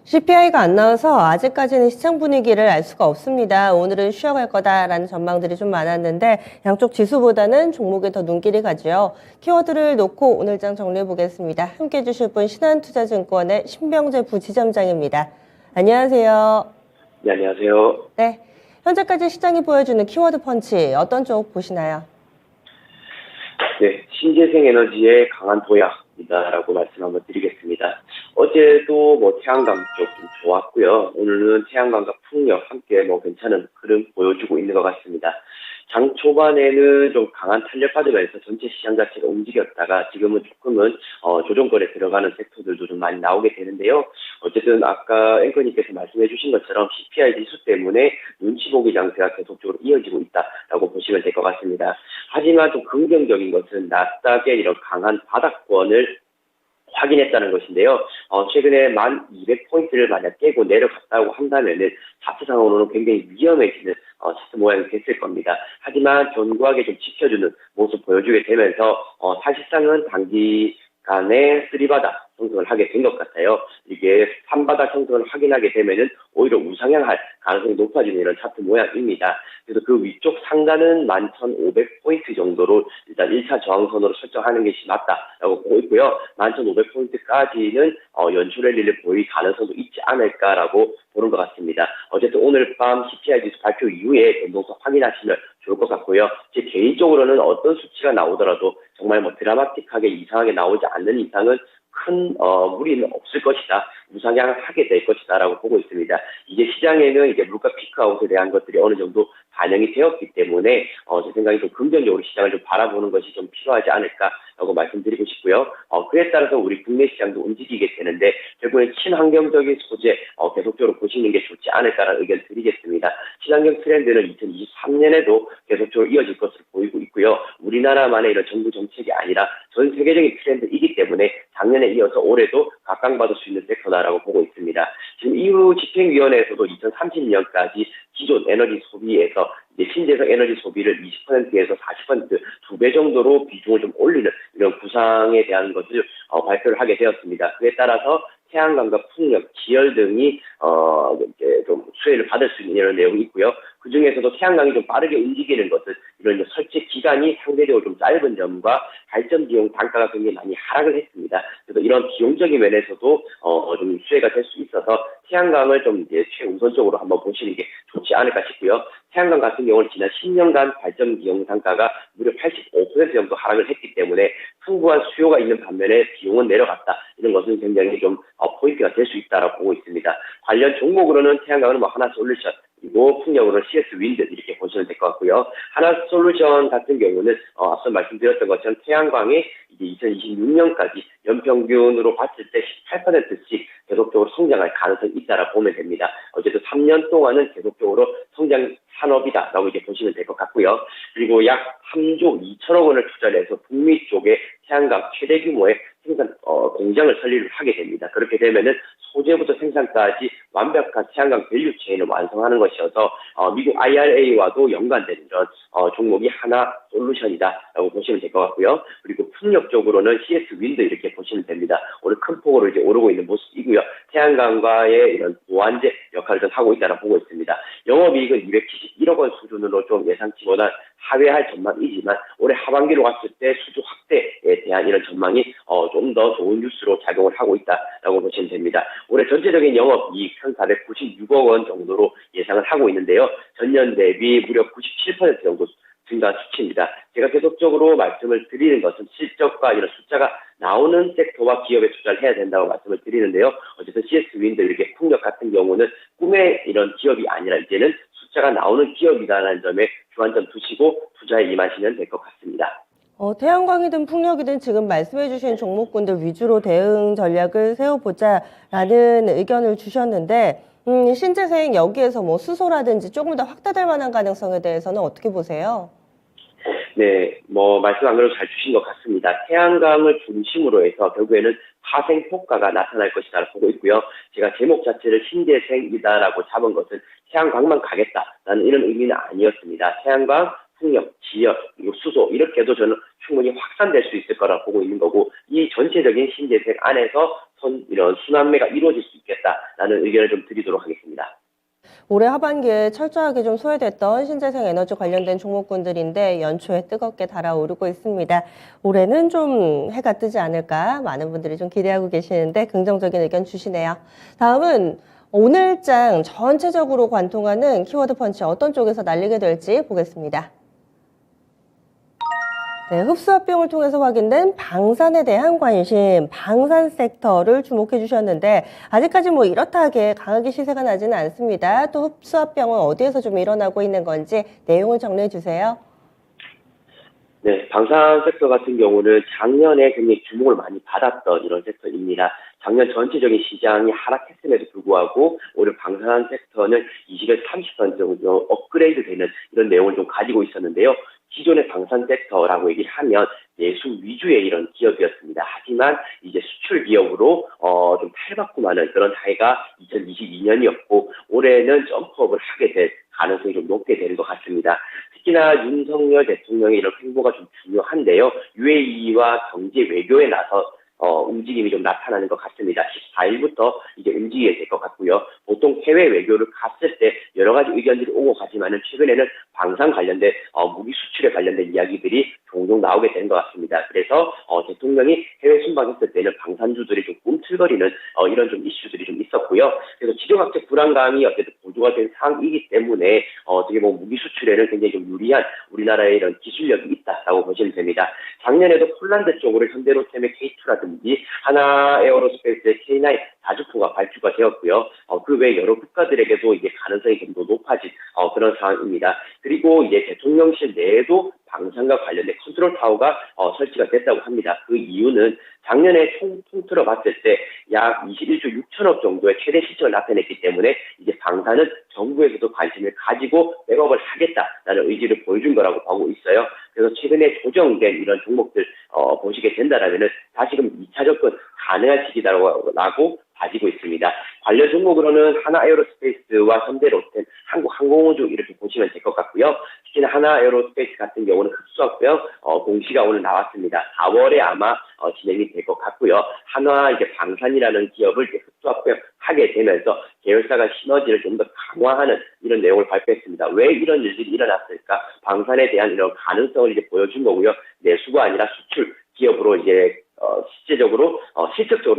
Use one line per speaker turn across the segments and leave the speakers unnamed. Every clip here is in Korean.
CPI가 안 나와서 아직까지는 시장 분위기를 알 수가 없습니다. 오늘은 쉬어갈 거다라는 전망들이 좀 많았는데 양쪽 지수보다는 종목에 더 눈길이 가죠. 키워드를 놓고 오늘장 정리해 보겠습니다. 함께해 주실 분 신한투자증권의 신병재 부지점장입니다. 안녕하세요.
네, 안녕하세요.
네, 현재까지 시장이 보여주는 키워드 펀치 어떤 쪽 보시나요?
네, 신재생에너지의 강한 도약이다라고 말씀 한번 드리겠습니다. 어제도 태양광 쪽 좀 좋았고요. 오늘은 태양광과 풍력 함께 괜찮은 흐름 보여주고 있는 것 같습니다. 장 초반에는 좀 강한 탄력 받으면서 전체 시장 자체가 움직였다가 지금은 조금은 조정권에 들어가는 섹터들도 좀 많이 나오게 되는데요. 어쨌든 아까 앵커님께서 말씀해 주신 것처럼 CPI 지수 때문에 눈치 보기 장세가 계속적으로 이어지고 있다라고 보시면 될 것 같습니다. 하지만 좀 긍정적인 것은 나스닥의 이런 강한 바닥권을 확인했다는 것인데요. 최근에 1200포인트를 만약 깨고 내려갔다고 한다면은 차트상으로는 굉장히 위험해지는 차트 모양이 됐을 겁니다. 하지만 견고하게 좀 지켜주는 모습 보여주게 되면서 사실상은 단기간에 쓰리바닥 형성을 하게 된 것 같아요. 이게 3바닥 형성을 확인하게 되면은 오히려 우상향할 가능성이 높아지는 이런 차트 모양입니다. 그래서 그 위쪽 상단은 11,500포인트 정도로 일단 1차 저항선으로 설정하는 것이 맞다라고 보고 있고요. 11,500포인트까지는 연초 랠리를 보일 가능성도 있지 않을까라고 보는 것 같습니다. 어쨌든 오늘 밤 CPI 지수 발표 이후에 변동성 확인하시면 좋을 것 같고요. 제 개인적으로는 어떤 수치가 나오더라도 정말 드라마틱하게 이상하게 나오지 않는 이상은 큰 무리는 없을 것이다. 우상향을 하게 될 것이다 라고 보고 있습니다. 이제 시장에는 이제 물가 피크아웃에 대한 것들이 어느 정도 반영이 되었기 때문에 제 생각에 좀 긍정적으로 시장을 좀 바라보는 것이 좀 필요하지 않을까라고 말씀드리고 싶고요. 그에 따라서 우리 국내 시장도 움직이게 되는데 결국엔 친환경적인 소재 계속적으로 보시는 게 좋지 않을까라는 의견 드리겠습니다. 친환경 트렌드는 2023년에도 계속적으로 이어질 것으로 보이고 있고요. 우리나라만의 이런 정부 정책이 아니라 전 세계적인 트렌드이기 때문에 작년에 이어서 올해도 각광받을 수 있는 섹터다라고 보고 있습니다. 지금 이후 집행위원회에서도 2030년까지 기존 에너지 소비에서 이제 신재생 에너지 소비를 20%에서 40% 2배 정도로 비중을 좀 올리는 이런 구상에 대한 것을 발표를 하게 되었습니다. 그에 따라서 태양광과 풍력, 지열 등이 이제 좀 수혜를 받을 수 있는 이런 내용이 있고요. 그 중에서도 태양광이 좀 빠르게 움직이는 것은 이런 설치 기간이 상대적으로 좀 짧은 점과 발전 비용 단가가 굉장히 많이 하락을 했습니다. 그래서 이런 비용적인 면에서도 좀 수혜가 될 수 있어서 태양광을 좀 이제 최우선적으로 한번 보시는 게 좋지 않을까 싶고요. 태양광 같은 경우는 지난 10년간 발전 비용 단가가 무려 85% 정도 하락을 했기 때문에 풍부한 수요가 있는 반면에 비용은 내려갔다. 이런 것은 굉장히 좀 포인트가 될 수 있다라고 보고 있습니다. 관련 종목으로는 태양광은 하나솔루션, 그리고 풍력으로는 CS 윈드 이렇게 보시면 될 것 같고요. 하나솔루션 같은 경우는 앞서 말씀드렸던 것처럼 태양광이 이제 2026년까지 연평균으로 봤을 때 18%씩 계속적으로 성장할 가능성이 있다라고 보면 됩니다. 어쨌든 3년 동안은 계속적으로 성장 산업이다라고 이제 보시면 될 것 같고요. 그리고 약 3조 2천억 원을 투자를 해서 북미 쪽에 태양광 최대 규모의 생산 공장을 설립을 하게 됩니다. 그렇게 되면은 소재부터 생산까지 완벽한 태양광 밸류 체인을 완성하는 것이어서 미국 IRA와도 연관된 이런 종목이 하나 솔루션이다라고 보시면 될 것 같고요. 그리고 풍력 쪽으로는 CS 윈드 이렇게 보시면 됩니다. 오늘 큰 폭으로 이제 오르고 있는 모습이고요. 태양광과의 이런 보완제 역할을 좀 하고 있다고 보고 있습니다. 영업이익은 271억 원 수준으로 좀 예상치보다 하회할 전망이지만 올해 하반기로 갔을 때 수주 확대에 대한 이런 전망이 좀 더 좋은 뉴스로 작용을 하고 있다라고 보시면 됩니다. 올해 전체적인 영업이익 1,496억 원 정도로 예상을 하고 있는데요. 전년 대비 무려 97% 정도 증가 수치입니다. 제가 계속적으로 말씀을 드리는 것은 실적과 이런 숫자가 나오는 섹터와 기업에 투자를 해야 된다고 말씀을 드리는데요. 어쨌든 CS 윈드 이렇게 풍력 같은 경우는 꿈의 이런 기업이 아니라 이제는 숫자가 나오는 기업이다라는 점에 주안점 두시고 투자에 임하시면 될 것 같습니다.
태양광이든 풍력이든 지금 말씀해주신 종목군들 위주로 대응 전략을 세워보자라는 의견을 주셨는데, 신재생 여기에서 수소라든지 조금 더 확대될 만한 가능성에 대해서는 어떻게 보세요?
네, 말씀 안 그래도 잘 주신 것 같습니다. 태양광을 중심으로 해서 결국에는 파생 효과가 나타날 것이다 보고 있고요. 제가 제목 자체를 신재생이다라고 잡은 것은 태양광만 가겠다라는 이런 의미는 아니었습니다. 태양광, 풍력, 지열, 그리고 수소 이렇게 해도 저는 충분히 확산될 수 있을 거라 보고 있는 거고 이 전체적인 신재생 안에서 이런 순환매가 이루어질 수 있겠다라는 의견을 좀 드리도록 하겠습니다.
올해 하반기에 철저하게 좀 소외됐던 신재생 에너지 관련된 종목군들인데 연초에 뜨겁게 달아오르고 있습니다. 올해는 좀 해가 뜨지 않을까 많은 분들이 좀 기대하고 계시는데 긍정적인 의견 주시네요. 다음은 오늘장 전체적으로 관통하는 키워드 펀치 어떤 쪽에서 날리게 될지 보겠습니다. 네, 흡수합병을 통해서 확인된 방산에 대한 관심, 방산 섹터를 주목해 주셨는데 아직까지 뭐 이렇다 하게 강하게 시세가 나지는 않습니다. 또 흡수합병은 어디에서 좀 일어나고 있는 건지 내용을 정리해 주세요.
네, 방산 섹터 같은 경우는 작년에 굉장히 주목을 많이 받았던 이런 섹터입니다. 작년 전체적인 시장이 하락했음에도 불구하고 올해 방산 섹터는 20에서 30선 정도 업그레이드 되는 이런 내용을 좀 가지고 있었는데요. 기존의 방산 섹터라고 얘기를 하면 내수 위주의 이런 기업이었습니다. 하지만 이제 수출 기업으로 좀 탈바꿈하는 그런 해가 2022년이었고 올해는 점프업을 하게 될 가능성이 좀 높게 되는 것 같습니다. 특히나 윤석열 대통령의 이런 행보가 좀 중요한데요. UAE와 경제 외교에 나서 움직임이 좀 나타나는 것 같습니다. 14일부터 이제 움직이게 될 것 같고요. 보통 해외 외교를 갔을 때 여러 가지 의견들이 오고 가지만은 최근에는 방산 관련된 무기 수출에 관련된 이야기들이 종종 나오게 되는 것 같습니다. 그래서 대통령이 해외 순방했을 때는 방산주들이 좀 꿈틀거리는 이런 좀 이슈들이 좀 있었고요. 그래서 지정학적 불안감이 어쨌든 고조가 된 상황이기 때문에 어떻게 보면 무기 수출에는 굉장히 좀 유리한 우리나라의 이런 기술력이 있다라고 보시면 됩니다. 작년에도 폴란드 쪽으로 현대로템의 K2라든지 하나에어로스페이스의 K9 다주포가 발주가 되었고요. 그 외 여러 국가들에게도 이제 가능성이 좀 더 높아진 그런 상황입니다. 그리고 이제 대통령실 내에도 방산과 관련된 컨트롤 타워가 설치가 됐다고 합니다. 그 이유는 작년에 통틀어 봤을 때 약 21조 6천억 정도의 최대 실적을 나타냈기 때문에 이제 방산은 정부에서도 관심을 가지고 백업을 하겠다라는 의지를 보여준 거라고 보고 있어요. 그래서 최근에 조정된 이런 종목들 보시게 된다라면은 다시금 2차 접근 가능한 시기다라고 봐지고 있습니다. 관련 종목으로는 하나에어로스페이스와 현대로템, 한국항공우주 이렇게 보시면 될 것 같고요. 특히나 하나에어로스페이스 같은 경우는 흡수합병 공시가 오늘 나왔습니다. 4월에 아마 진행이 될 것 같고요. 한화 이제 방산이라는 기업을 이제 흡수합병 하게 되면서 계열사가 시너지를 좀 더 강화하는 이런 내용을 발표했습니다. 왜 이런 일들이 일어났을까? 방산에 대한 이런 가능성을 이제 보여준 거고요. 내수가 아니라 수출 기업으로 이제 실질적으로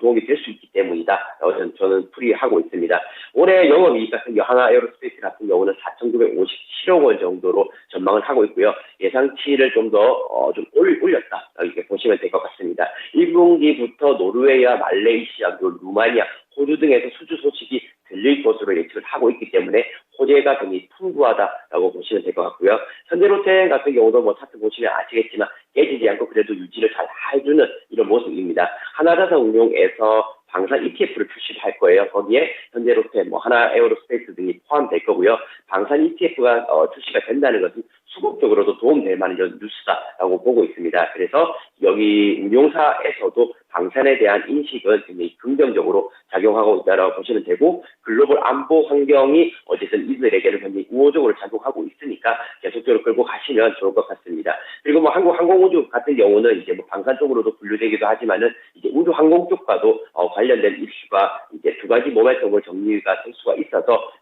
도움이 될 수 있기 때문이다. 저는 풀이하고 있습니다. 올해 영업이익 같은 경우 하나에어로스페이스 같은 경우는 4,957억 원 정도로 전망을 하고 있고요. 예상치를 좀 더 올렸다. 이렇게 보시면 될 것 같습니다. 1분기부터 노르웨이와 말레이시아, 루마니아, 호주 등에서 수주 소식이 들릴 것으로 예측을 하고 있기 때문에 호재가 굉장히 풍부하다라고 보시면 될 것 같고요. 현대로템 같은 경우도 뭐 차트 보시면 아시겠지만 깨지지 않고 그래도 유지를 잘 해주는 이런 모습입니다. 하나자산운용에서 방산 ETF를 출시할 거예요. 거기에 현대로템, 하나에어로스페이스 등이 포함될 거고요. 방산 ETF가 출시가 된다는 것은 수급적으로도 도움될 만한 이런 뉴스다라고 보고 있습니다. 그래서 여기 운용사에서도 방산에 대한 인식은 굉장히 긍정적으로 작용하고 있다고 보시면 되고 글로벌 안보 환경이 어쨌든 이들에게는 굉장히 우호적으로 작용하고 있으니까 계속적으로 끌고 가시면 좋을 것 같습니다. 그리고 한국항공우주 같은 경우는 이제 방산 쪽으로도 분류되기도 하지만은 이제 우주항공 쪽과도 관련된 이슈가 이제 두 가지 모멘텀을 정리가 될 수가 있어서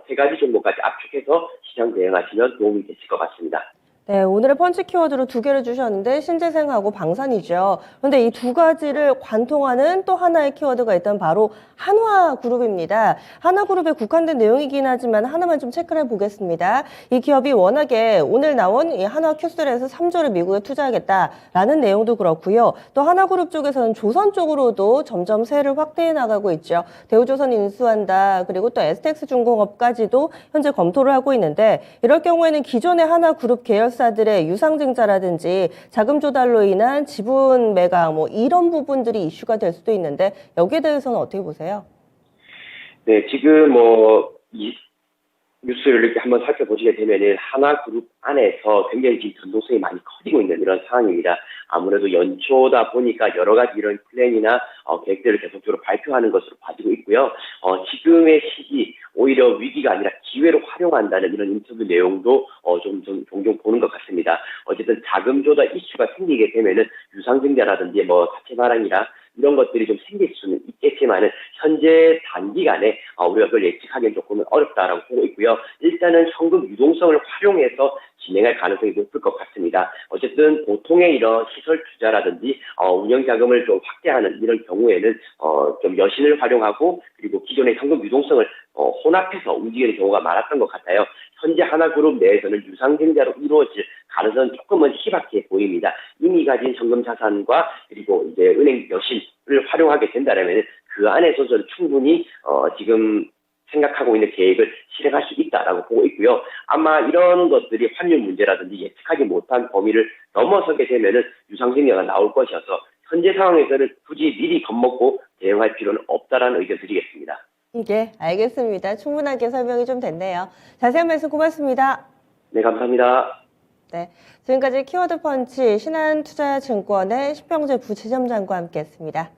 세 가지 종목까지 압축해서 시장 대응하시면 도움이 되실 것 같습니다.
네, 오늘의 펀치 키워드로 두 개를 주셨는데 신재생하고 방산이죠. 그런데 이 두 가지를 관통하는 또 하나의 키워드가 있다면 바로 한화그룹입니다. 한화그룹에 국한된 내용이긴 하지만 하나만 좀 체크를 해보겠습니다. 이 기업이 워낙에 오늘 나온 이 한화큐스에서 3조를 미국에 투자하겠다라는 내용도 그렇고요. 또 한화그룹 쪽에서는 조선 쪽으로도 점점 세를 확대해 나가고 있죠. 대우조선 인수한다. 그리고 또 STX중공업까지도 현재 검토를 하고 있는데 이럴 경우에는 기존의 한화그룹 계열사들의 유상증자라든지 자금 조달로 인한 지분 매각 이런 부분들이 이슈가 될 수도 있는데 여기에 대해서는 어떻게 보세요?
네, 지금 이 뉴스를 이렇게 한번 살펴보시게 되면은 하나그룹 안에서 굉장히 지금 변동성이 많이 커지고 있는 이런 상황입니다. 아무래도 연초다 보니까 여러 가지 이런 플랜이나 계획들을 계속적으로 발표하는 것으로 봐지고 있고요. 지금의 시기 오히려 위기가 아니라 기회로 활용한다는 이런 인터뷰 내용도 좀 종종 보는 것 같습니다. 어쨌든 자금 조달 이슈가 생기게 되면은 유상증자라든지 사채 발행이나 이런 것들이 좀 생길 수는 있겠지만은 현재 단기간에 우리가 그걸 예측하기는 조금은 어렵다라고 보고 있고요. 일단은 현금 유동성을 활용해서 진행할 가능성이 높을 것 같습니다. 어쨌든 보통의 이런 시설 투자라든지 운영 자금을 좀 확대하는 이런 경우에는 좀 여신을 활용하고 그리고 기존의 현금 유동성을 혼합해서 움직이는 경우가 많았던 것 같아요. 현재 하나그룹 내에서는 유상증자로 이루어질 가능성은 조금은 희박해 보입니다. 이미 가진 현금 자산과 그리고 이제 은행 여신을 활용하게 된다면 그 안에서 저는 충분히 지금 생각하고 있는 계획을 실행할 수 있다라고 보고 있고요. 아마 이런 것들이 환율 문제라든지 예측하지 못한 범위를 넘어서게 되면은 유상증자가 나올 것이어서 현재 상황에서는 굳이 미리 겁먹고 대응할 필요는 없다라는 의견 드리겠습니다.
네, 알겠습니다. 충분하게 설명이 좀 됐네요. 자세한 말씀 고맙습니다.
네, 감사합니다.
네, 지금까지 키워드 펀치 신한투자증권의 신병재 부지점장과 함께했습니다.